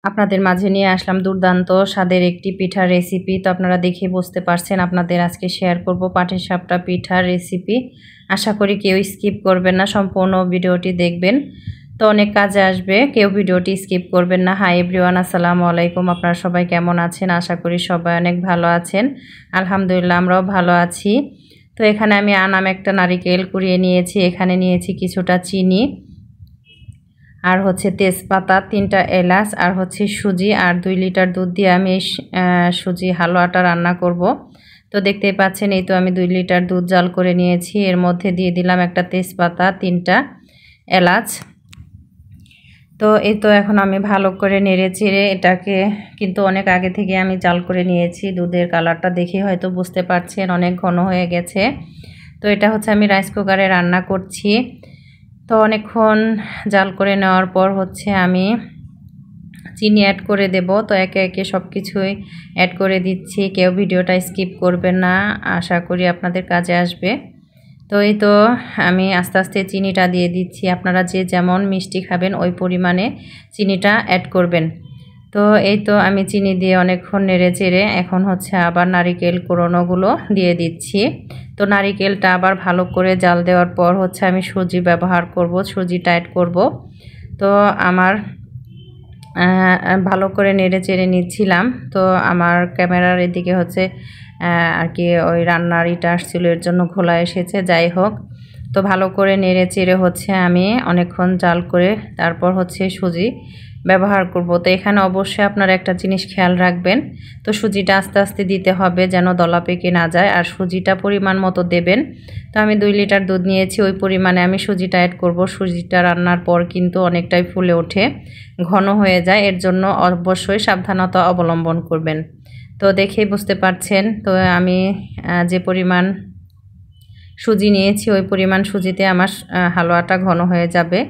আপনাদের মাঝে নিয়ে আসলাম দুর্দান্ত স্বাদের একটি পিঠার রেসিপি। তো আপনারা দেখে বুঝতে পারছেন আপনাদের আজকে শেয়ার করব পাটিসাপটা পিঠার রেসিপি। আশা করি কেউ স্কিপ করবেন না, সম্পূর্ণ ভিডিওটি দেখবেন, তো অনেক কাজে আসবে। কেউ ভিডিওটি স্কিপ করবেন না। হাই এভরিওয়ান, আসসালামু আলাইকুম। আপনারা সবাই কেমন আছেন? আশা করি সবাই অনেক ভালো আছেন। আলহামদুলিল্লাহ আমরাও ভালো আছি। তো এখানে আমি আনাম একটা নারিকেল কুড়িয়ে নিয়েছি, এখানে নিয়েছি কিছুটা চিনি, আর হচ্ছে তেজপাতা, 3টা এলাচ, আর হচ্ছে সুজি, আর 2 লিটার দুধ দিয়ে আমি এই সুজি হালুয়াটা রান্না করব। তো দেখতেই পাচ্ছেন, এই তো আমি 2 লিটার দুধ জাল করে নিয়েছি। এর মধ্যে দিয়ে দিলাম একটা তেজপাতা, 3টা এলাচ। তো এই তো এখন আমি ভালো করে নেড়ে চেড়ে এটাকে, কিন্তু অনেক আগে থেকে আমি জাল করে নিয়েছি। দুধের কালারটা দেখে হয়তো বুঝতে পারছেন অনেক ঘন হয়ে গেছে। তো এটা হচ্ছে আমি রাইস কুকারে রান্না করছি। তো অনেকক্ষণ জাল করে নেওয়ার পর হচ্ছে আমি চিনি অ্যাড করে দেব। তো একে একে সব কিছুই অ্যাড করে দিচ্ছি। কেউ ভিডিওটা স্কিপ করবেন না, আশা করি আপনাদের কাজে আসবে। তো এই তো আমি আস্তে আস্তে চিনিটা দিয়ে দিচ্ছি। আপনারা যে যেমন মিষ্টি খাবেন ওই পরিমাণে চিনিটা অ্যাড করবেন। তো এই তো আমি চিনি দিয়ে অনেকক্ষণ নেড়ে চেড়ে এখন হচ্ছে আবার নারিকেল কোড়ানোগুলো দিয়ে দিচ্ছি। তো নারিকেলটা আবার ভালো করে জাল দেওয়ার পর হচ্ছে আমি সুজি ব্যবহার করব, সুজিটা অ্যাড করব। তো আমার ভালো করে নেড়ে চেড়ে নিচ্ছিলাম। তো আমার ক্যামেরার এদিকে হচ্ছে আর কি ওই রান্নার ইটা আসছিল, এর জন্য ঘোলা এসেছে। যাই হোক, তো ভালো করে নেড়ে চেড়ে হচ্ছে আমি অনেকক্ষণ জাল করে তারপর হচ্ছে সুজি ব্যবহার করব। তো এখানে অবশ্যই আপনারা একটা জিনিস খেয়াল রাখবেন, তো সুজিটা আস্তে আস্তে দিতে হবে যেন দলা পেকে না যায়, আর সুজিটা পরিমাণ মতো দেবেন। তো আমি 2 লিটার দুধ নিয়েছি, ওই পরিমাণে আমি সুজিটা অ্যাড করব। সুজিটা রান্নার পর কিন্তু অনেকটাই ফুলে ওঠে, ঘন হয়ে যায়, এর জন্য অবশ্যই সাবধানতা অবলম্বন করবেন। তো দেখেই বুঝতে পারছেন, তো আমি যে পরিমাণ সুজি নিয়েছি ওই পরিমাণ সুজিতে আমার হালুয়াটা ঘন হয়ে যাবে।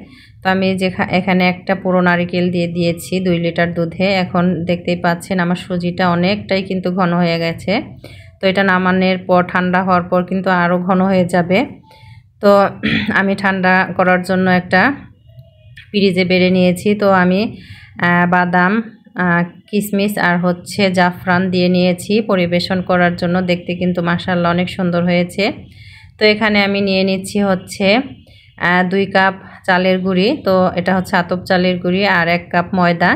তো আমি এখানে একটা পুরো নারকেল দিয়ে দিয়েছি 2 লিটার দুধে। এখন দেখতেই পাচ্ছেন আমার সুজিটা অনেকটাই কিন্তু ঘন হয়ে গেছে। তো এটা নামানোর পর ঠান্ডা হওয়ার পর কিন্তু আরও ঘন হয়ে যাবে। তো আমি ঠান্ডা করার জন্য একটা ফ্রিজে বেড়ে নিয়েছি। তো আমি বাদাম, কিশমিশ আর হচ্ছে জাফরান দিয়ে নিয়েছি পরিবেশন করার জন্য। দেখতে কিন্তু মাশাআল্লাহ অনেক সুন্দর হয়েছে। তো এখানে আমি নিয়ে নিচ্ছি হচ্ছে 2 কাপ চালের গুঁড়ি। তো এটা হচ্ছে আতপ চালের গুঁড়ি, আর 1 কাপ ময়দা।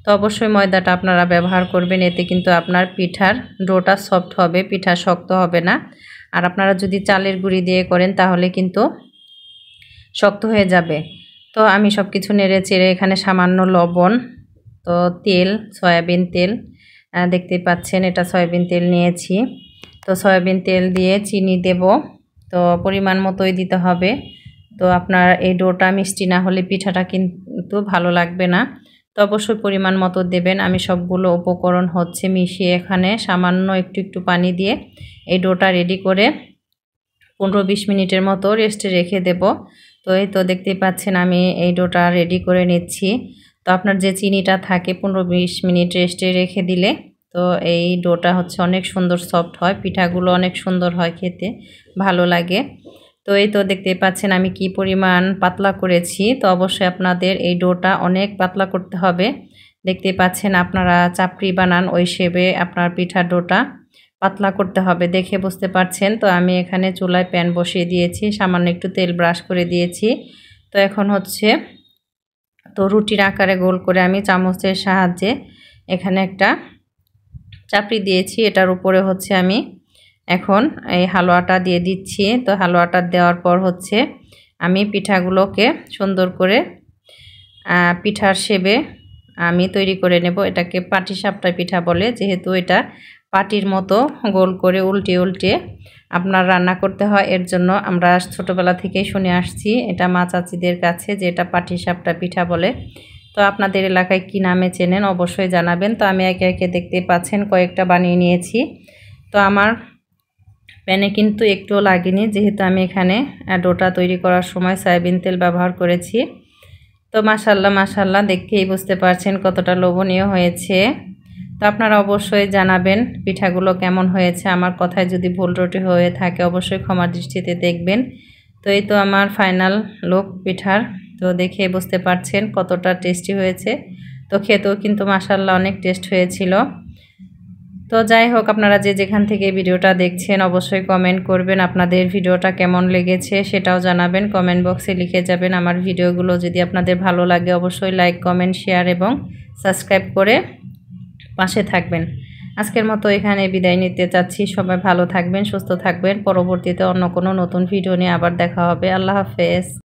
তো অবশ্যই ময়দাটা আপনারা ব্যবহার করবেন, এতে কিন্তু আপনার পিঠার ডোটা সফট হবে, পিঠা শক্ত হবে না। আর আপনারা যদি চালের গুঁড়ি দিয়ে করেন তাহলে কিন্তু শক্ত হয়ে যাবে। তো আমি সব কিছু নেড়ে চেড়ে এখানে সামান্য লবণ, তো তেল, সয়াবিন তেল, দেখতেই পাচ্ছেন এটা সয়াবিন তেল নিয়েছি। তো সয়াবিন তেল দিয়ে চিনি দেব, তো পরিমাণ মতোই দিতে হবে। তো আপনার এই ডোটা মিষ্টি না হলে পিঠাটা কিন্তু ভালো লাগবে না, তো অবশ্যই পরিমাণ মতো দেবেন। আমি সবগুলো উপকরণ হচ্ছে মিশিয়ে এখানে সামান্য একটু একটু পানি দিয়ে এই ডোটা রেডি করে 15-20 মিনিটের মতো রেস্টে রেখে দেব। তো এই তো দেখতেই পাচ্ছেন আমি এই ডোটা রেডি করে নিচ্ছি। তো আপনার যে চিনিটা থাকে 15-20 মিনিট রেস্টে রেখে দিলে তো এই ডোটা হচ্ছে অনেক সুন্দর সফট হয়, পিঠাগুলো অনেক সুন্দর হয়, খেতে ভালো লাগে। তো এই তো দেখতেই পাচ্ছেন আমি কি পরিমাণ পাতলা করেছি। তো অবশ্যই আপনাদের এই ডোটা অনেক পাতলা করতে হবে। দেখতেই পাচ্ছেন আপনারা চাপড়ি বানান ওই শেপে আপনার পিঠার ডোটা পাতলা করতে হবে, দেখে বুঝতে পারছেন। তো আমি এখানে চুলায় প্যান বসিয়ে দিয়েছি, সামান্য একটু তেল ব্রাশ করে দিয়েছি। তো এখন হচ্ছে তো রুটির আকারে গোল করে আমি চামচের সাহায্যে এখানে একটা চাপড়ি দিয়েছি, এটার উপরে হচ্ছে আমি এখন এই হালুয়াটা দিয়ে দিচ্ছি। তো হালুয়াটা দেওয়ার পর হচ্ছে আমি পিঠাগুলোকে সুন্দর করে পিঠার শেপে আমি তৈরি করে নেব। এটাকে পাটিসাপটা পিঠা বলে, যেহেতু এটা পাটির মতো গোল করে উল্টে উল্টে আপনার রান্না করতে হয়, এর জন্য আমরা ছোটোবেলা থেকেই শুনে আসছি এটা মা চাচিদের কাছে যে এটা পাটিসাপটা পিঠা বলে। তো আপনাদের এলাকায় কি নামে চেনেন অবশ্যই জানাবেন। তো আমি একে একে দেখতে পাচ্ছেন কয়েকটা বানিয়ে নিয়েছি। তো আমার প্যানে কিন্তু একটুও লাগেনি, যেহেতু আমি এখানে ডোটা তৈরি করার সময় সয়াবিন তেল ব্যবহার করেছি। তো মাশাআল্লাহ মাশাআল্লাহ দেখেই বুঝতে পারছেন কতটা লোভনীয় হয়েছে। তো আপনারা অবশ্যই জানাবেন পিঠাগুলো কেমন হয়েছে। আমার কথায় যদি ভুল ত্রুটি হয়ে থাকে অবশ্যই ক্ষমার দৃষ্টিতে দেখবেন। তো এই তো আমার ফাইনাল লুক পিঠার, তো দেখে বুঝতে পারছেন কতটা টেস্টি হয়েছে। তো তো খেতেও কিন্তু মাশাআল্লাহ অনেক টেস্ট হয়েছিল। তো যাই হোক, আপনারা যে যেখান থেকে ভিডিওটা দেখছেন অবশ্যই কমেন্ট করবেন, আপনাদের ভিডিওটা কেমন লেগেছে সেটাও জানাবেন, কমেন্ট বক্সে লিখে যাবেন। আমার ভিডিওগুলো যদি আপনাদের ভালো লাগে অবশ্যই লাইক, কমেন্ট, শেয়ার এবং সাবস্ক্রাইব করে পাশে থাকবেন। আজকের মতো এখানে বিদায় নিতে চাচ্ছি। সবাই ভালো থাকবেন, সুস্থ থাকবেন। পরবর্তীতে অন্য কোনো নতুন ভিডিও নিয়ে আবার দেখা হবে। আল্লাহ হাফেজ।